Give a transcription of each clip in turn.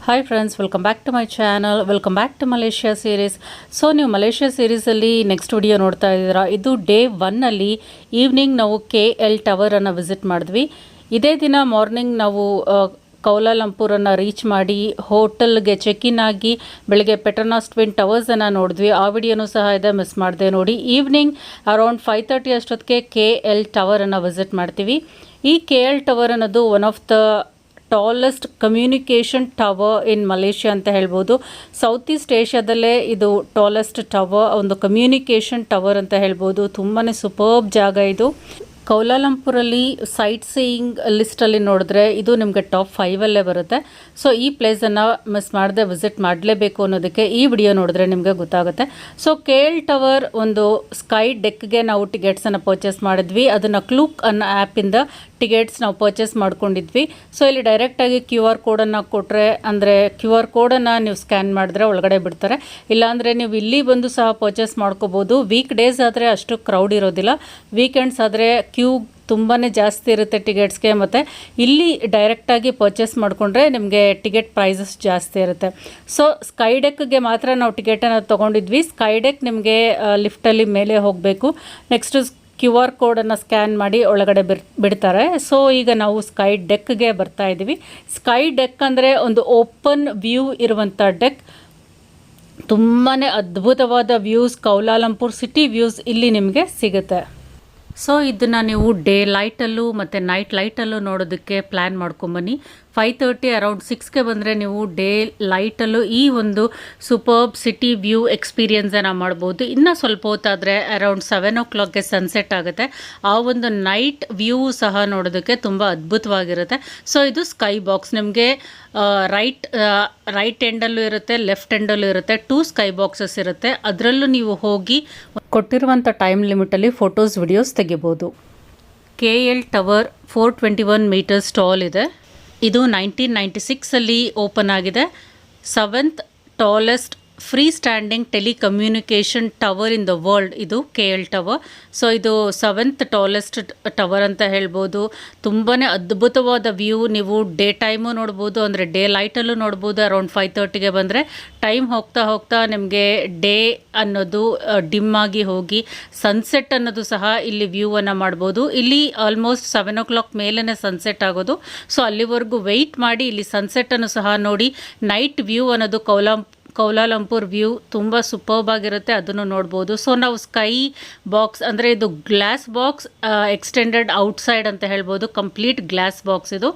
Hi friends, welcome back to my channel. Welcome back to Malaysia series. So ನೀವು ಮಲೇಷ್ಯಾ ಸೀರೀಸಲ್ಲಿ next video ನೋಡ್ತಾ ಇದ್ದೀರಾ. ಇದು ಡೇ 1ನಲ್ಲಿ ಈವ್ನಿಂಗ್ ನಾವು KL ಟವರನ್ನು ವಿಸಿಟ್ ಮಾಡಿದ್ವಿ. ಇದೇ ದಿನ ಮಾರ್ನಿಂಗ್ ನಾವು ಕೌಲಾಲಂಪುರನ್ನು ರೀಚ್ ಮಾಡಿ ಹೋಟೆಲ್ಗೆ ಚೆಕ್ ಇನ್ ಆಗಿ ಬೆಳಗ್ಗೆ ಪೆಟ್ರೋನಾಸ್ ಟ್ವಿನ್ ಟವರ್ಸನ್ನು ನೋಡಿದ್ವಿ. ಆ ವಿಡಿಯೋನೂ ಸಹ ಇದೆ, ಮಿಸ್ ಮಾಡಿದೆ ನೋಡಿ. ಈವ್ನಿಂಗ್ ಅರೌಂಡ್ 5:30 ಅಷ್ಟೊತ್ತಿಗೆ KL ಟವರನ್ನು ವಿಸಿಟ್ ಮಾಡ್ತೀವಿ. ಈ KL ಟವರ್ ಅನ್ನೋದು one of the tallest communication tower in Malaysia ಅಂತ ಹೇಳ್ಬೋದು. ಸೌತ್ ಈಸ್ಟ್ ಏಷ್ಯಾದಲ್ಲೇ ಇದು ಟಾಲೆಸ್ಟ್ ಟವರ್, ಒಂದು ಕಮ್ಯುನಿಕೇಷನ್ ಟವರ್ ಅಂತ ಹೇಳ್ಬೋದು. ತುಂಬಾ ಸೂಪರ್ಬ್ ಜಾಗ ಇದು. ಕೌಲಾಲಂಪುರಲ್ಲಿ ಸೈಟ್ ಸೀಯಿಂಗ್ ಲಿಸ್ಟಲ್ಲಿ ನೋಡಿದ್ರೆ ಇದು ನಿಮಗೆ ಟಾಪ್ 5ಅಲ್ಲೇ ಬರುತ್ತೆ. ಸೊ ಈ ಪ್ಲೇಸನ್ನು ಮಿಸ್ ಮಾಡದೆ ವಿಸಿಟ್ ಮಾಡಲೇಬೇಕು ಅನ್ನೋದಕ್ಕೆ ಈ ವಿಡಿಯೋ ನೋಡಿದ್ರೆ ನಿಮಗೆ ಗೊತ್ತಾಗುತ್ತೆ. ಸೊ KL ಟವರ್ ಒಂದು ಸ್ಕೈ ಡೆಕ್ಗೆ ನಾವು ಟಿಕೆಟ್ಸನ್ನು ಪರ್ಚೇಸ್ ಮಾಡಿದ್ವಿ. ಅದನ್ನು ಕ್ಲೂಕ್ ಅನ್ನೋ ಆ್ಯಪಿಂದ ಟಿಕೆಟ್ಸ್ ನಾವು ಪರ್ಚೇಸ್ ಮಾಡ್ಕೊಂಡಿದ್ವಿ. ಸೊ ಇಲ್ಲಿ ಡೈರೆಕ್ಟಾಗಿ QR ಕೋಡನ್ನು ಕೊಟ್ಟರೆ, ಅಂದರೆ QR ಕೋಡನ್ನು ನೀವು ಸ್ಕ್ಯಾನ್ ಮಾಡಿದ್ರೆ ಒಳಗಡೆ ಬಿಡ್ತಾರೆ. ಇಲ್ಲಾಂದರೆ ನೀವು ಇಲ್ಲಿ ಬಂದು ಸಹ ಪರ್ಚೇಸ್ ಮಾಡ್ಕೋಬೋದು. ವೀಕ್ ಡೇಸ್ ಆದರೆ ಅಷ್ಟು ಕ್ರೌಡ್ ಇರೋದಿಲ್ಲ, ವೀಕೆಂಡ್ಸ್ ಆದರೆ ಕ್ಯೂ ತುಂಬಾ ಜಾಸ್ತಿ ಇರುತ್ತೆ ಟಿಕೆಟ್ಸ್ಗೆ. ಮತ್ತು ಇಲ್ಲಿ ಡೈರೆಕ್ಟಾಗಿ ಪರ್ಚೇಸ್ ಮಾಡಿಕೊಂಡ್ರೆ ನಿಮಗೆ ಟಿಕೆಟ್ ಪ್ರೈಸಸ್ ಜಾಸ್ತಿ ಇರುತ್ತೆ. ಸೊ ಸ್ಕೈ ಡೆಕ್ಗೆ ಮಾತ್ರ ನಾವು ಟಿಕೆಟನ್ನು ತೊಗೊಂಡಿದ್ವಿ. ಸ್ಕೈ ಡೆಕ್ ನಿಮಗೆ ಲಿಫ್ಟಲ್ಲಿ ಮೇಲೆ ಹೋಗಬೇಕು. ನೆಕ್ಸ್ಟ್ QR ಕೋಡನ್ನು ಸ್ಕ್ಯಾನ್ ಮಾಡಿ ಒಳಗಡೆ ಬಿಡ್ತಾರೆ. ಸೊ ಈಗ ನಾವು ಸ್ಕೈ ಡೆಕ್ಗೆ ಬರ್ತಾ ಇದ್ದೀವಿ. ಸ್ಕೈ ಡೆಕ್ ಅಂದರೆ ಒಂದು ಓಪನ್ ವ್ಯೂ ಇರುವಂಥ ಡೆಕ್. ತುಂಬಾ ಅದ್ಭುತವಾದ ವ್ಯೂಸ್, ಕೌಲಾಲಂಪುರ್ ಸಿಟಿ ವ್ಯೂಸ್ ಇಲ್ಲಿ ನಿಮಗೆ ಸಿಗುತ್ತೆ. ಸೊ ಇದನ್ನು ನೀವು ಡೇ ಲೈಟಲ್ಲೂ ಮತ್ತು ನೈಟ್ ಲೈಟಲ್ಲೂ ನೋಡೋದಕ್ಕೆ ಪ್ಲ್ಯಾನ್ ಮಾಡ್ಕೊಂಬನ್ನಿ. 5:30 ಅರೌಂಡ್ 6ಗೆ ಬಂದರೆ ನೀವು ಡೇ ಲೈಟಲ್ಲೂ ಈ ಒಂದು ಸೂಪರ್ಬ್ ಸಿಟಿ ವ್ಯೂ ಎಕ್ಸ್ಪೀರಿಯನ್ಸನ್ನು ಮಾಡ್ಬೋದು. ಇನ್ನು ಸ್ವಲ್ಪ ಹೊತ್ತಾದರೆ ಅರೌಂಡ್ 7 o'clockಗೆ ಸನ್ಸೆಟ್ ಆಗುತ್ತೆ. ಆ ಒಂದು ನೈಟ್ ವ್ಯೂ ಸಹ ನೋಡೋದಕ್ಕೆ ತುಂಬ ಅದ್ಭುತವಾಗಿರುತ್ತೆ. ಸೊ ಇದು ಸ್ಕೈ ಬಾಕ್ಸ್ ನಿಮಗೆ ರೈಟ್ ಎಂಡಲ್ಲೂ ಇರುತ್ತೆ, ಲೆಫ್ಟ್ ಎಂಡಲ್ಲೂ ಇರುತ್ತೆ. 2 ಸ್ಕೈ ಬಾಕ್ಸಸ್ ಇರುತ್ತೆ. ಅದರಲ್ಲೂ ನೀವು ಹೋಗಿ ಕೊಟ್ಟಿರುವಂಥ ಟೈಮ್ ಲಿಮಿಟಲ್ಲಿ ಫೋಟೋಸ್ ವಿಡಿಯೋಸ್ ತೆಗಿಬೋದು. KL ಟವರ್ 421 ಮೀಟರ್ಸ್ ಟಾಲ್ ಇದೆ. ಇದು 1996ಅಲ್ಲಿ ಓಪನ್ ಆಗಿದೆ. 7th tallest free standing telecommunication tower in the world ಇದು KL ಟವರ್. ಸೊ ಇದು 7th ಟಾಲೆಸ್ಟ್ ಟವರ್ ಅಂತ ಹೇಳ್ಬೋದು. ತುಂಬಾ ಅದ್ಭುತವಾದ ವ್ಯೂ. ನೀವು ಡೇ ಟೈಮು ನೋಡ್ಬೋದು, ಅಂದರೆ ಡೇ ಲೈಟಲ್ಲೂ ನೋಡ್ಬೋದು. ಅರೌಂಡ್ 5:30ಗೆ ಬಂದರೆ ಟೈಮ್ ಹೋಗ್ತಾ ಹೋಗ್ತಾ ನಿಮಗೆ ಡೇ ಅನ್ನೋದು ಡಿಮ್ ಆಗಿ ಹೋಗಿ ಸನ್ಸೆಟ್ ಅನ್ನೋದು ಸಹ ಇಲ್ಲಿ ವ್ಯೂವನ್ನು ಮಾಡ್ಬೋದು. ಇಲ್ಲಿ ಆಲ್ಮೋಸ್ಟ್ 7 o'clock ಮೇಲೇ ಸನ್ಸೆಟ್ ಆಗೋದು. ಸೊ ಅಲ್ಲಿವರೆಗೂ ವೆಯ್ಟ್ ಮಾಡಿ ಇಲ್ಲಿ ಸನ್ಸೆಟ್ಟನ್ನು ಸಹ ನೋಡಿ. ನೈಟ್ ವ್ಯೂ ಅನ್ನೋದು ಕೌಲಾಲಂಪುರ್ ವ್ಯೂ ತುಂಬ ಸೂಪರ್ಬ್ ಆಗಿರುತ್ತೆ, ಅದನ್ನು ನೋಡ್ಬೋದು. ಸೊ ನಾವು ಸ್ಕೈ ಬಾಕ್ಸ್ ಅಂದರೆ ಇದು ಗ್ಲಾಸ್ ಬಾಕ್ಸ್ ಎಕ್ಸ್ಟೆಂಡೆಡ್ ಔಟ್ಸೈಡ್ ಅಂತ ಹೇಳ್ಬೋದು. ಕಂಪ್ಲೀಟ್ ಗ್ಲಾಸ್ ಬಾಕ್ಸ್ ಇದು.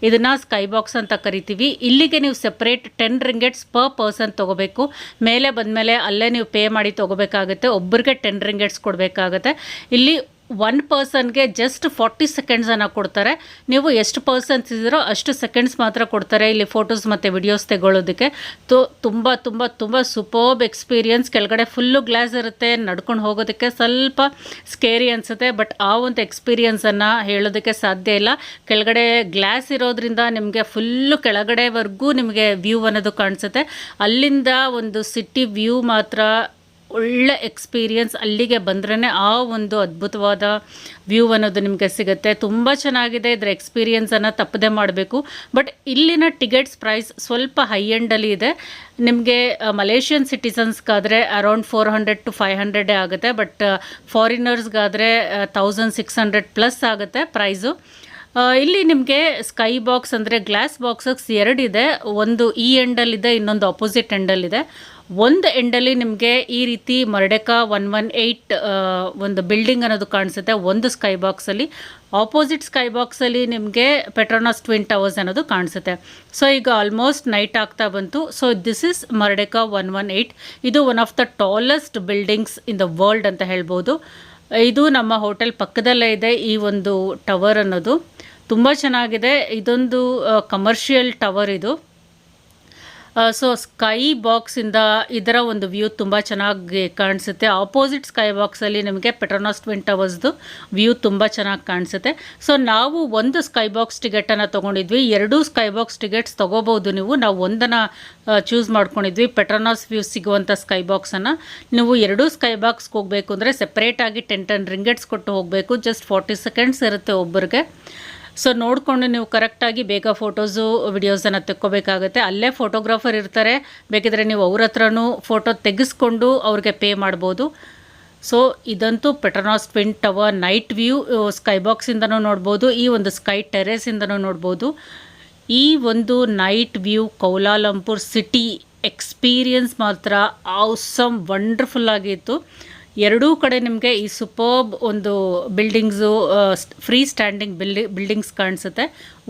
ಇದನ್ನು ಸ್ಕೈ ಬಾಕ್ಸ್ ಅಂತ ಕರಿತೀವಿ. ಇಲ್ಲಿಗೆ ನೀವು ಸೆಪ್ರೇಟ್ 10 ರಿಂಗೆಟ್ಸ್ ಪರ್ ಪರ್ಸನ್ ತೊಗೋಬೇಕು. ಮೇಲೆ ಬಂದಮೇಲೆ ಅಲ್ಲೇ ನೀವು ಪೇ ಮಾಡಿ ತೊಗೋಬೇಕಾಗುತ್ತೆ. ಒಬ್ಬರಿಗೆ 10 ರಿಂಗೆಟ್ಸ್ ಕೊಡಬೇಕಾಗುತ್ತೆ. ಇಲ್ಲಿ 1 ಪರ್ಸನ್ಗೆ ಜಸ್ಟ್ 40 ಸೆಕೆಂಡ್ಸನ್ನು ಕೊಡ್ತಾರೆ. ನೀವು ಎಷ್ಟು ಪರ್ಸನ್ಸ್ ಇದ್ದೀರೋ ಅಷ್ಟು ಸೆಕೆಂಡ್ಸ್ ಮಾತ್ರ ಕೊಡ್ತಾರೆ ಇಲ್ಲಿ ಫೋಟೋಸ್ ಮತ್ತು ವಿಡಿಯೋಸ್ ತೆಗೊಳ್ಳೋದಕ್ಕೆ. ತುಂಬ ತುಂಬ ತುಂಬ ಸೂಪರ್ಬ್ ಎಕ್ಸ್ಪೀರಿಯನ್ಸ್. ಕೆಳಗಡೆ ಫುಲ್ಲು ಗ್ಲಾಸ್ ಇರುತ್ತೆ, ನಡ್ಕೊಂಡು ಹೋಗೋದಕ್ಕೆ ಸ್ವಲ್ಪ ಸ್ಕೇರಿ ಅನಿಸುತ್ತೆ. ಬಟ್ ಆ ಒಂದು ಎಕ್ಸ್ಪೀರಿಯನ್ಸನ್ನು ಹೇಳೋದಕ್ಕೆ ಸಾಧ್ಯ ಇಲ್ಲ. ಕೆಳಗಡೆ ಗ್ಲಾಸ್ ಇರೋದ್ರಿಂದ ನಿಮಗೆ ಫುಲ್ಲು ಕೆಳಗಡೆವರೆಗೂ ನಿಮಗೆ ವ್ಯೂ ಅನ್ನೋದು ಕಾಣಿಸುತ್ತೆ. ಅಲ್ಲಿಂದ ಒಂದು ಸಿಟಿ ವ್ಯೂ ಮಾತ್ರ ಒಳ್ಳೆ ಎಕ್ಸ್ಪೀರಿಯನ್ಸ್. ಅಲ್ಲಿಗೆ ಬಂದ್ರೇ ಆ ಒಂದು ಅದ್ಭುತವಾದ ವ್ಯೂ ಅನ್ನೋದು ನಿಮಗೆ ಸಿಗುತ್ತೆ. ತುಂಬ ಚೆನ್ನಾಗಿದೆ. ಇದರ ಎಕ್ಸ್ಪೀರಿಯನ್ಸನ್ನು ತಪ್ಪದೆ ಮಾಡಬೇಕು. ಬಟ್ ಇಲ್ಲಿನ ಟಿಕೆಟ್ಸ್ ಪ್ರೈಸ್ ಸ್ವಲ್ಪ ಹೈ ಎಂಡಲ್ಲಿ ಇದೆ. ನಿಮಗೆ ಮಲೇಷಿಯನ್ ಸಿಟಿಸನ್ಸ್ಗಾದರೆ ಅರೌಂಡ್ 400 to 500 ಆಗುತ್ತೆ. ಬಟ್ ಫಾರಿನರ್ಸ್ಗಾದರೆ 1600 ಪ್ಲಸ್ ಆಗುತ್ತೆ ಪ್ರೈಸು. ಇಲ್ಲಿ ನಿಮಗೆ ಸ್ಕೈ ಬಾಕ್ಸ್ ಅಂದರೆ ಗ್ಲಾಸ್ ಬಾಕ್ಸಸ್ 2 ಇದೆ. ಒಂದು ಈ ಎಂಡಲ್ಲಿದೆ, ಇನ್ನೊಂದು ಆಪೋಸಿಟ್ ಎಂಡಲ್ಲಿದೆ. ಒಂದು ಎಂಡಲ್ಲಿ ನಿಮಗೆ ಈ ರೀತಿ ಮರ್ಡೆಕಾ 118 ಒಂದು ಬಿಲ್ಡಿಂಗ್ ಅನ್ನೋದು ಕಾಣಿಸುತ್ತೆ ಒಂದು ಸ್ಕೈ ಬಾಕ್ಸಲ್ಲಿ. ಆಪೋಸಿಟ್ ಸ್ಕೈ ಬಾಕ್ಸಲ್ಲಿ ನಿಮಗೆ ಪೆಟ್ರೋನಾಸ್ ಟ್ವಿನ್ ಟವರ್ಸ್ ಅನ್ನೋದು ಕಾಣಿಸುತ್ತೆ. ಸೊ ಈಗ ಆಲ್ಮೋಸ್ಟ್ ನೈಟ್ ಆಗ್ತಾ ಬಂತು. So this is Merdeka 118. ಇದು one of the tallest buildings in the world ಅಂತ ಹೇಳ್ಬೋದು. ಇದು ನಮ್ಮ ಹೋಟೆಲ್ ಪಕ್ಕದಲ್ಲೇ ಇದೆ ಈ ಒಂದು ಟವರ್ ಅನ್ನೋದು. ತುಂಬ ಚೆನ್ನಾಗಿದೆ. ಇದೊಂದು ಕಮರ್ಷಿಯಲ್ ಟವರ್ ಇದು. ಸೊ ಸ್ಕೈ ಬಾಕ್ಸಿಂದ ಇದರ ಒಂದು ವ್ಯೂ ತುಂಬ ಚೆನ್ನಾಗಿ ಕಾಣಿಸುತ್ತೆ. ಆಪೋಸಿಟ್ ಸ್ಕೈ ಬಾಕ್ಸಲ್ಲಿ ನಿಮಗೆ ಪೆಟ್ರೋನಾಸ್ ಟ್ವಿನ್ ಟವರ್ಸ್ದು ವ್ಯೂ ತುಂಬ ಚೆನ್ನಾಗಿ ಕಾಣಿಸುತ್ತೆ. ಸೊ ನಾವು ಒಂದು ಸ್ಕೈ ಬಾಕ್ಸ್ ಟಿಕೆಟನ್ನು ತೊಗೊಂಡಿದ್ವಿ. 2 ಸ್ಕೈ ಬಾಕ್ಸ್ ಟಿಕೆಟ್ಸ್ ತೊಗೋಬೋದು ನೀವು. ನಾವು ಒಂದನ್ನು ಚೂಸ್ ಮಾಡ್ಕೊಂಡಿದ್ವಿ, ಪೆಟ್ರೋನಾಸ್ ವ್ಯೂ ಸಿಗುವಂಥ ಸ್ಕೈ ಬಾಕ್ಸನ್ನು. ನೀವು 2 ಸ್ಕೈ ಬಾಕ್ಸ್ಗೆ ಹೋಗಬೇಕು ಅಂದರೆ ಸೆಪ್ರೇಟಾಗಿ 10 ರಿಂಗೆಟ್ಸ್ ಕೊಟ್ಟು ಹೋಗಬೇಕು. ಜಸ್ಟ್ 40 ಸೆಕೆಂಡ್ಸ್ ಇರುತ್ತೆ ಒಬ್ಬರಿಗೆ. ಸೊ ನೋಡಿಕೊಂಡು ನೀವು ಕರೆಕ್ಟಾಗಿ ಬೇಗ ಫೋಟೋಸು ವಿಡಿಯೋಸನ್ನು ತೆಕ್ಕೋಬೇಕಾಗುತ್ತೆ. ಅಲ್ಲೇ ಫೋಟೋಗ್ರಾಫರ್ ಇರ್ತಾರೆ, ಬೇಕಿದ್ರೆ ನೀವು ಅವ್ರ ಹತ್ರನೂ ಫೋಟೋ ತೆಗೆಸ್ಕೊಂಡು ಅವ್ರಿಗೆ ಪೇ ಮಾಡ್ಬೋದು. ಸೊ ಇದಂತೂ Petronas twin tower night view sky ಬಾಕ್ಸಿಂದನೂ ನೋಡ್ಬೋದು, ಈ ಒಂದು ಸ್ಕೈ ಟೆರೇಸಿಂದನೂ ನೋಡ್ಬೋದು. ಈ ಒಂದು night view Kuala Lumpur city experience ಮಾತ್ರ ಆಸಮ್ ವಂಡರ್ಫುಲ್ ಆಗಿತ್ತು. ಎರಡೂ ಕಡೆ ನಿಮಗೆ ಈ ಸೂಪರ್ಬ್ ಒಂದು ಬಿಲ್ಡಿಂಗ್ಸು, ಫ್ರೀ ಸ್ಟ್ಯಾಂಡಿಂಗ್ ಬಿಲ್ಡಿಂಗ್ಸ್ ಕಾಣಿಸುತ್ತೆ.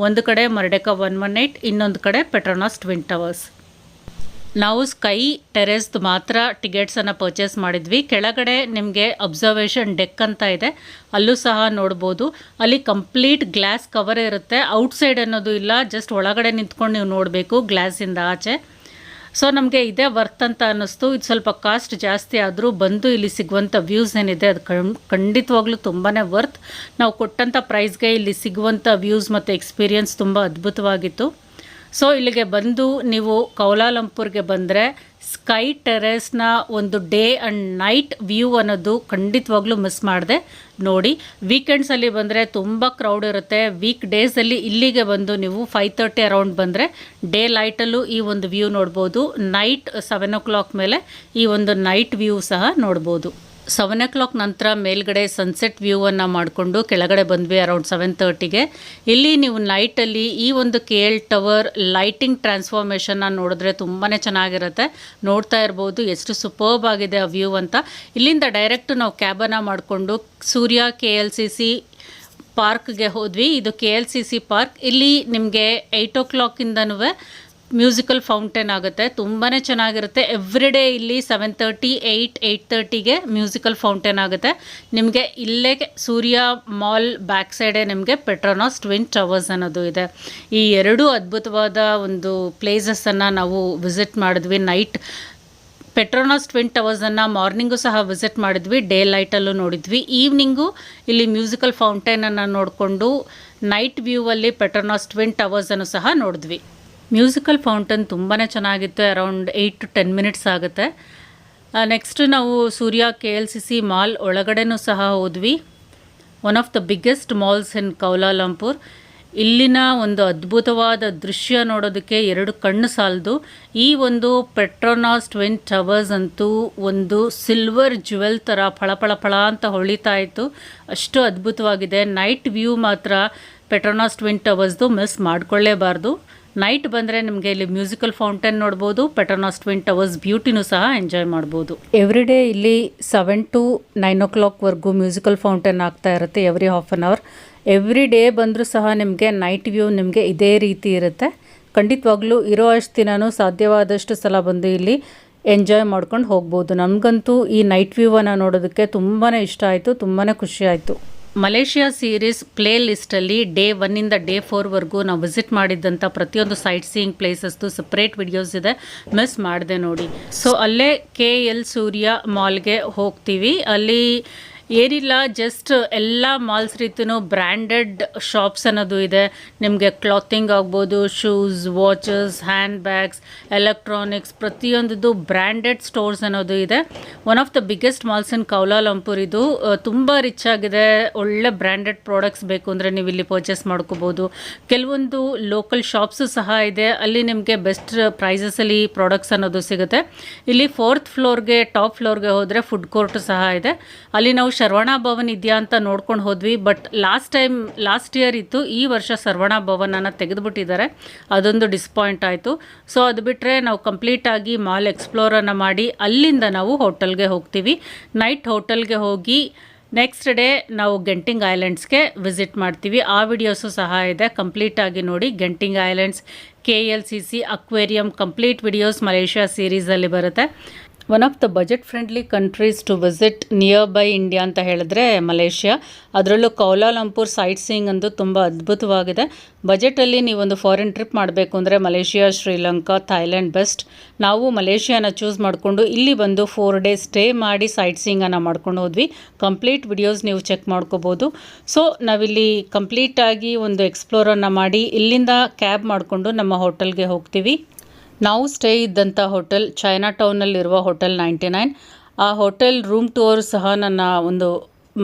ಒಂದು ಕಡೆ ಮರ್ಡೆಕಾ 118, ಇನ್ನೊಂದು ಕಡೆ ಪೆಟ್ರೋನಾಸ್ ಟ್ವಿನ್ ಟವರ್ಸ್. ನಾವು ಸ್ಕೈ ಟೆರೇಸ್ದು ಮಾತ್ರ ಟಿಕೆಟ್ಸನ್ನು ಪರ್ಚೇಸ್ ಮಾಡಿದ್ವಿ. ಕೆಳಗಡೆ ನಿಮಗೆ ಅಬ್ಸರ್ವೇಷನ್ ಡೆಕ್ ಅಂತ ಇದೆ, ಅಲ್ಲೂ ಸಹ ನೋಡ್ಬೋದು. ಅಲ್ಲಿ ಕಂಪ್ಲೀಟ್ ಗ್ಲಾಸ್ ಕವರ್ ಇರುತ್ತೆ, ಔಟ್ಸೈಡ್ ಅನ್ನೋದು ಇಲ್ಲ, ಜಸ್ಟ್ ಒಳಗಡೆ ನಿಂತ್ಕೊಂಡು ನೀವು ನೋಡಬೇಕು ಗ್ಲಾಸಿಂದ ಆಚೆ. ಸೊ ನಮಗೆ ಇದೇ ವರ್ತ್ ಅಂತ ಅನ್ನಿಸ್ತು. ಇದು ಸ್ವಲ್ಪ ಕಾಸ್ಟ್ ಜಾಸ್ತಿ ಆದರೂ ಬಂದು ಇಲ್ಲಿ ಸಿಗುವಂಥ ವ್ಯೂಸ್ ಏನಿದೆ ಅದು ಖಂಡಿತವಾಗ್ಲೂ ತುಂಬಾ ವರ್ತ್. ನಾವು ಕೊಟ್ಟಂಥ ಪ್ರೈಸ್ಗೆ ಇಲ್ಲಿ ಸಿಗುವಂಥ ವ್ಯೂಸ್ ಮತ್ತು ಎಕ್ಸ್ಪೀರಿಯನ್ಸ್ ತುಂಬ ಅದ್ಭುತವಾಗಿತ್ತು. ಸೊ ಇಲ್ಲಿಗೆ ಬಂದು ನೀವು ಕೌಲಾಲಂಪುರ್ಗೆ ಬಂದರೆ ಸ್ಕೈ ಟೆರೇಸ್ನ ಒಂದು ಡೇ ಆ್ಯಂಡ್ ನೈಟ್ ವ್ಯೂ ಅನ್ನೋದು ಖಂಡಿತವಾಗ್ಲೂ ಮಿಸ್ ಮಾಡಿದೆ ನೋಡಿ. ವೀಕೆಂಡ್ಸಲ್ಲಿ ಬಂದರೆ ತುಂಬ ಕ್ರೌಡ್ ಇರುತ್ತೆ. ವೀಕ್ ಡೇಸಲ್ಲಿ ಇಲ್ಲಿಗೆ ಬಂದು ನೀವು 5:30 ಅರೌಂಡ್ ಬಂದರೆ ಡೇ ಲೈಟಲ್ಲೂ ಈ ಒಂದು ವ್ಯೂ ನೋಡ್ಬೋದು. ನೈಟ್ 7 o'clock ಮೇಲೆ ಈ ಒಂದು ನೈಟ್ ವ್ಯೂ ಸಹ ನೋಡ್ಬೋದು. 7 o'clock ನಂತರ ಮೇಲ್ಗಡೆ ಸನ್ಸೆಟ್ ವ್ಯೂವನ್ನು ಮಾಡಿಕೊಂಡು ಕೆಳಗಡೆ ಬಂದ್ವಿ ಅರೌಂಡ್ 7:30ಗೆ. ಇಲ್ಲಿ ನೀವು ನೈಟಲ್ಲಿ ಈ ಒಂದು KL ಟವರ್ ಲೈಟಿಂಗ್ ಟ್ರಾನ್ಸ್ಫಾರ್ಮೇಷನ್ನ ನೋಡಿದ್ರೆ ತುಂಬಾ ಚೆನ್ನಾಗಿರುತ್ತೆ. ನೋಡ್ತಾ ಇರ್ಬೋದು ಎಷ್ಟು ಸೂಪರ್ಬ್ ಆಗಿದೆ ಆ ವ್ಯೂ ಅಂತ. ಇಲ್ಲಿಂದ ಡೈರೆಕ್ಟ್ ನಾವು ಕ್ಯಾಬನ್ನು ಮಾಡಿಕೊಂಡು ಸೂರ್ಯ KLCC ಪಾರ್ಕ್ಗೆ ಹೋದ್ವಿ. ಇದು KLCC ಪಾರ್ಕ್. ಇಲ್ಲಿ ನಿಮಗೆ 8 o'clock ಮ್ಯೂಸಿಕಲ್ ಫೌಂಟೇನ್ ಆಗುತ್ತೆ, ತುಂಬಾ ಚೆನ್ನಾಗಿರುತ್ತೆ. ಎವ್ರಿ ಡೇ ಇಲ್ಲಿ 7:30, 8:30ಗೆ ಮ್ಯೂಸಿಕಲ್ ಫೌಂಟೇನ್ ಆಗುತ್ತೆ. ನಿಮಗೆ ಇಲ್ಲೇ ಸೂರ್ಯ ಮಾಲ್ ಬ್ಯಾಕ್ ಸೈಡೇ ನಿಮಗೆ ಪೆಟ್ರೋನಾಸ್ ಟ್ವಿನ್ ಟವರ್ಸ್ ಅನ್ನೋದು ಇದೆ. ಈ ಎರಡೂ ಅದ್ಭುತವಾದ ಒಂದು ಪ್ಲೇಸಸ್ಸನ್ನು ನಾವು ವಿಸಿಟ್ ಮಾಡಿದ್ವಿ. ನೈಟ್ ಪೆಟ್ರೋನಾಸ್ ಟ್ವಿನ್ ಟವರ್ಸನ್ನು ಮಾರ್ನಿಂಗು ಸಹ ವಿಸಿಟ್ ಮಾಡಿದ್ವಿ, ಡೇ ಲೈಟಲ್ಲೂ ನೋಡಿದ್ವಿ. ಈವ್ನಿಂಗು ಇಲ್ಲಿ ಮ್ಯೂಸಿಕಲ್ ಫೌಂಟೇನನ್ನು ನೋಡಿಕೊಂಡು ನೈಟ್ ವ್ಯೂವಲ್ಲಿ ಪೆಟ್ರೋನಾಸ್ ಟ್ವಿನ್ ಟವರ್ಸನ್ನು ಸಹ ನೋಡಿದ್ವಿ. ಮ್ಯೂಸಿಕಲ್ ಫೌಂಟೇನ್ ತುಂಬಾ ಚೆನ್ನಾಗಿತ್ತು. ಅರೌಂಡ್ 8 to 10 minutes ಆಗುತ್ತೆ. ನೆಕ್ಸ್ಟ್ ನಾವು ಸೂರ್ಯ KLCC ಮಾಲ್ ಒಳಗಡೆನೂ ಸಹ ಹೋದ್ವಿ. One of the biggest malls in Kuala Lumpur. ಇಲ್ಲಿನ ಒಂದು ಅದ್ಭುತವಾದ ದೃಶ್ಯ ನೋಡೋದಕ್ಕೆ 2 ಕಣ್ಣು ಸಾಲದು. ಈ ಒಂದು ಪೆಟ್ರೋನಾಸ್ ಟ್ವಿನ್ ಟವರ್ಸ್ ಅಂತೂ ಒಂದು ಸಿಲ್ವರ್ ಜ್ಯುವೆಲ್ ಥರ ಫಳ ಅಂತ ಹೊಳಿತಾ ಇತ್ತು, ಅಷ್ಟು ಅದ್ಭುತವಾಗಿದೆ. ನೈಟ್ ವ್ಯೂ ಮಾತ್ರ ಪೆಟ್ರೋನಾಸ್ ಟ್ವಿನ್ ಟವರ್ಸ್ದು ಮಿಸ್ ಮಾಡಿಕೊಳ್ಳೇಬಾರ್ದು. ನೈಟ್ ಬಂದರೆ ನಿಮಗೆ ಇಲ್ಲಿ ಮ್ಯೂಸಿಕಲ್ ಫೌಂಟೇನ್ ನೋಡ್ಬೋದು, ಪೆಟ್ರೋನಾಸ್ ಟ್ವಿನ್ ಟವರ್ಸ್ ಬ್ಯೂಟಿನೂ ಸಹ ಎಂಜಾಯ್ ಮಾಡ್ಬೋದು. ಎವ್ರಿ ಡೇ ಇಲ್ಲಿ 7 to 9 o'clockವರೆಗೂ ಮ್ಯೂಸಿಕಲ್ ಫೌಂಟೇನ್ ಆಗ್ತಾ ಇರುತ್ತೆ, every half an hour. Every day ಬಂದರೂ ಸಹ ನಿಮಗೆ ನೈಟ್ ವ್ಯೂ ನಿಮಗೆ ಇದೇ ರೀತಿ ಇರುತ್ತೆ. ಖಂಡಿತವಾಗ್ಲೂ ಇರೋ ಅಷ್ಟು ದಿನವೂ ಸಾಧ್ಯವಾದಷ್ಟು ಸಲ ಬಂದು ಇಲ್ಲಿ ಎಂಜಾಯ್ ಮಾಡ್ಕೊಂಡು ಹೋಗ್ಬೋದು. ನಮಗಂತೂ ಈ ನೈಟ್ ವ್ಯೂವನ್ನು ನೋಡೋದಕ್ಕೆ ತುಂಬಾ ಇಷ್ಟ ಆಯಿತು, ತುಂಬಾ ಖುಷಿ ಆಯಿತು. ಮಲೇಷಿಯಾ ಸೀರೀಸ್ ಪ್ಲೇ ಲಿಸ್ಟಲ್ಲಿ ಡೇ 1 ಡೇ 4ವರೆಗೂ ನಾವು ವಿಸಿಟ್ ಮಾಡಿದ್ದಂಥ ಪ್ರತಿಯೊಂದು ಸೈಟ್ ಸೀಯಿಂಗ್ ಪ್ಲೇಸಸ್ದು ಸಪ್ರೇಟ್ ವಿಡಿಯೋಸ್ ಇದೆ, ಮಿಸ್ ಮಾಡಿದೆ ನೋಡಿ. ಸೊ ಅಲ್ಲೇ KL ಸೂರ್ಯ ಮಾಲ್ಗೆ ಹೋಗ್ತೀವಿ. ಅಲ್ಲಿ ಏನಿಲ್ಲ, ಜಸ್ಟ್ ಎಲ್ಲ ಮಾಲ್ಸ್ ರೀತಿಯೂ ಬ್ರ್ಯಾಂಡೆಡ್ ಶಾಪ್ಸ್ ಅನ್ನೋದು ಇದೆ. ನಿಮಗೆ ಕ್ಲಾತಿಂಗ್ ಆಗ್ಬೋದು, shoes, watches, hand bags, electronics, ಪ್ರತಿಯೊಂದು ಬ್ರ್ಯಾಂಡೆಡ್ ಸ್ಟೋರ್ಸ್ ಅನ್ನೋದು ಇದೆ. One of the biggest malls in Kuala Lumpur ಇದು. ತುಂಬ ರಿಚ್ ಆಗಿದೆ. ಒಳ್ಳೆ ಬ್ರ್ಯಾಂಡೆಡ್ ಪ್ರಾಡಕ್ಟ್ಸ್ ಬೇಕು ಅಂದರೆ ನೀವು ಇಲ್ಲಿ ಪರ್ಚೇಸ್ ಮಾಡ್ಕೋಬೋದು. ಕೆಲವೊಂದು ಲೋಕಲ್ ಶಾಪ್ಸು ಸಹ ಇದೆ, ಅಲ್ಲಿ ನಿಮಗೆ ಬೆಸ್ಟ್ ಪ್ರೈಸಸಲ್ಲಿ ಪ್ರಾಡಕ್ಟ್ಸ್ ಅನ್ನೋದು ಸಿಗುತ್ತೆ. ಇಲ್ಲಿ 4th ಫ್ಲೋರ್ಗೆ ಟಾಪ್ ಫ್ಲೋರ್ಗೆ ಹೋದರೆ ಫುಡ್ ಕೋರ್ಟ್ ಸಹ ಇದೆ. ಅಲ್ಲಿ ನಾವು ಶರವಣ ಭವನ್ ಇದೆಯಾ ಅಂತ ನೋಡ್ಕೊಂಡು ಹೋದ್ವಿ, ಬಟ್ ಲಾಸ್ಟ್ ಇಯರ್ ಇತ್ತು, ಈ ವರ್ಷ ಶರವಣ ಭವನನ್ನು ತೆಗೆದುಬಿಟ್ಟಿದ್ದಾರೆ. ಅದೊಂದು ಡಿಸಪಾಯಿಂಟ್ ಆಯಿತು. ಸೊ ಅದು ಬಿಟ್ಟರೆ ನಾವು ಕಂಪ್ಲೀಟಾಗಿ ಮಾಲ್ ಎಕ್ಸ್ಪ್ಲೋರನ್ನು ಮಾಡಿ ಅಲ್ಲಿಂದ ನಾವು ಹೋಟೆಲ್ಗೆ ಹೋಗ್ತೀವಿ. ನೈಟ್ ಹೋಟೆಲ್ಗೆ ಹೋಗಿ ನೆಕ್ಸ್ಟ್ ಡೇ ನಾವು ಗೆಂಟಿಂಗ್ ಐಲ್ಯಾಂಡ್ಸ್ಗೆ ವಿಸಿಟ್ ಮಾಡ್ತೀವಿ. ಆ ವಿಡಿಯೋಸು ಸಹ ಇದೆ, ಕಂಪ್ಲೀಟಾಗಿ ನೋಡಿ. Genting islands, KLCC aquarium complete videos Malaysia ಸೀರೀಸಲ್ಲಿ ಬರುತ್ತೆ. One of the budget friendly countries to visit near by India ಅಂತ ಹೇಳಿದ್ರೆ ಮಲೇಷ್ಯಾ. ಅದರಲ್ಲೂ ಕೌಲಾಲಂಪುರ್ ಸೈಟ್ ಸೀಯಿಂಗ್ ಅಂದು ತುಂಬ ಅದ್ಭುತವಾಗಿದೆ. ಬಜೆಟಲ್ಲಿ ನೀವೊಂದು ಫಾರಿನ್ ಟ್ರಿಪ್ ಮಾಡಬೇಕು ಅಂದರೆ ಮಲೇಷಿಯಾ, ಶ್ರೀಲಂಕಾ, ಥೈಲ್ಯಾಂಡ್ ಬೆಸ್ಟ್. ನಾವು ಮಲೇಷಿಯಾನ ಚೂಸ್ ಮಾಡಿಕೊಂಡು ಇಲ್ಲಿ ಬಂದು 4 days ಸ್ಟೇ ಮಾಡಿ ಸೈಟ್ ಸೀಯಿಂಗನ್ನು ಮಾಡ್ಕೊಂಡು ಹೋದ್ವಿ. ಕಂಪ್ಲೀಟ್ ವಿಡಿಯೋಸ್ ನೀವು ಚೆಕ್ ಮಾಡ್ಕೋಬೋದು. ಸೊ ನಾವಿಲ್ಲಿ ಕಂಪ್ಲೀಟಾಗಿ ಒಂದು ಎಕ್ಸ್ಪ್ಲೋರನ್ನು ಮಾಡಿ ಇಲ್ಲಿಂದ ಕ್ಯಾಬ್ ಮಾಡಿಕೊಂಡು ನಮ್ಮ ಹೋಟೆಲ್ಗೆ ಹೋಗ್ತೀವಿ. ನಾವು ಸ್ಟೇ ಇದ್ದಂಥ ಹೋಟೆಲ್ ಚೈನಾ ಟೌನಲ್ಲಿರುವ ಹೋಟೆಲ್ 99. ಆ ಹೋಟೆಲ್ ರೂಮ್ ಟೂರ್ ಸಹ ನನ್ನ ಒಂದು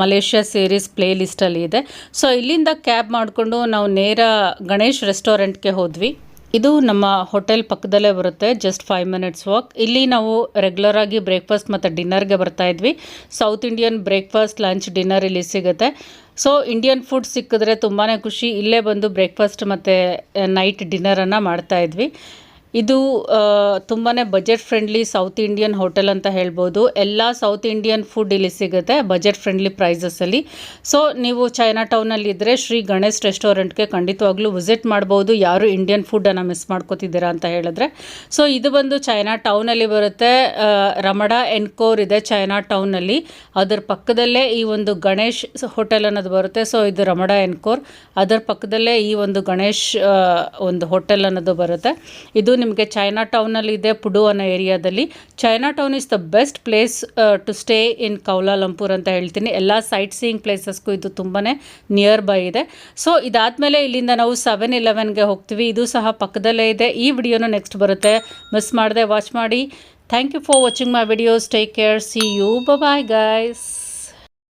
ಮಲೇಷ್ಯಾ ಸೀರೀಸ್ ಪ್ಲೇ ಲಿಸ್ಟಲ್ಲಿ ಇದೆ. ಸೊ ಇಲ್ಲಿಂದ ಕ್ಯಾಬ್ ಮಾಡಿಕೊಂಡು ನಾವು ನೇರ ಗಣೇಶ್ ರೆಸ್ಟೋರೆಂಟ್ಗೆ ಹೋದ್ವಿ. ಇದು ನಮ್ಮ ಹೋಟೆಲ್ ಪಕ್ಕದಲ್ಲೇ ಬರುತ್ತೆ, ಜಸ್ಟ್ 5 minutes ವಾಕ್. ಇಲ್ಲಿ ನಾವು ರೆಗ್ಯುಲರ್ ಆಗಿ ಬ್ರೇಕ್ಫಾಸ್ಟ್ ಮತ್ತು ಡಿನ್ನರ್ಗೆ ಬರ್ತಾ ಇದ್ವಿ. South Indian breakfast, lunch, dinner ಇಲ್ಲಿ ಸಿಗುತ್ತೆ. ಸೊ ಇಂಡಿಯನ್ ಫುಡ್ ಸಿಕ್ಕಿದ್ರೆ ತುಂಬಾ ಖುಷಿ. ಇಲ್ಲೇ ಬಂದು ಬ್ರೇಕ್ಫಾಸ್ಟ್ ಮತ್ತು ನೈಟ್ ಡಿನ್ನರನ್ನು ಮಾಡ್ತಾಯಿದ್ವಿ. ಇದು ತುಂಬಾ budget friendly south Indian hotel ಅಂತ ಹೇಳ್ಬೋದು. ಎಲ್ಲ ಸೌತ್ ಇಂಡಿಯನ್ ಫುಡ್ ಇಲ್ಲಿ ಸಿಗುತ್ತೆ ಬಜೆಟ್ ಫ್ರೆಂಡ್ಲಿ ಪ್ರೈಸಸಲ್ಲಿ. ಸೊ ನೀವು ಚೈನಾ ಟೌನಲ್ಲಿದ್ದರೆ ಶ್ರೀ ಗಣೇಶ್ ರೆಸ್ಟೋರೆಂಟ್ಗೆ ಖಂಡಿತವಾಗ್ಲೂ ವಿಸಿಟ್ ಮಾಡ್ಬೋದು, ಯಾರು ಇಂಡಿಯನ್ ಫುಡ್ಡನ್ನು ಮಿಸ್ ಮಾಡ್ಕೋತಿದ್ದೀರಾ ಅಂತ ಹೇಳಿದ್ರೆ. ಸೊ ಇದು ಬಂದು ಚೈನಾ ಟೌನಲ್ಲಿ ಬರುತ್ತೆ. ರಮಡಾ ಎನ್ಕೋರ್ ಇದೆ ಚೈನಾ ಟೌನಲ್ಲಿ, ಅದರ ಪಕ್ಕದಲ್ಲೇ ಈ ಒಂದು ಗಣೇಶ್ ಹೋಟೆಲ್ ಅನ್ನೋದು ಬರುತ್ತೆ. ಸೊ ಇದು ರಮಡಾ ಎನ್ಕೋರ್, ಅದರ ಪಕ್ಕದಲ್ಲೇ ಈ ಒಂದು ಗಣೇಶ್ ಒಂದು ಹೋಟೆಲ್ ಅನ್ನೋದು ಬರುತ್ತೆ. ಇದು ನಿಮಗೆ ಚೈನಾ ಟೌನಲ್ಲಿ ಇದೆ, ಪುಡು ಅನ್ನೋ ಏರಿಯಾದಲ್ಲಿ. Chinatown is the best place to stay in Kuala Lumpur ಅಂತ ಹೇಳ್ತೀನಿ. ಎಲ್ಲ ಸೈಟ್ ಸೀಯಿಂಗ್ ಪ್ಲೇಸಸ್ಗೂ ಇದು ತುಂಬಾ ನಿಯರ್ ಬೈ ಇದೆ. ಸೊ ಇದಾದಮೇಲೆ ಇಲ್ಲಿಂದ ನಾವು 7-Elevenಗೆ ಹೋಗ್ತೀವಿ, ಇದು ಸಹ ಪಕ್ಕದಲ್ಲೇ ಇದೆ. ಈ ವಿಡಿಯೋನು ನೆಕ್ಸ್ಟ್ ಬರುತ್ತೆ, ಮಿಸ್ ಮಾಡದೆ ವಾಚ್ ಮಾಡಿ. Thank you for watching my videos. Take care, see you, bye guys.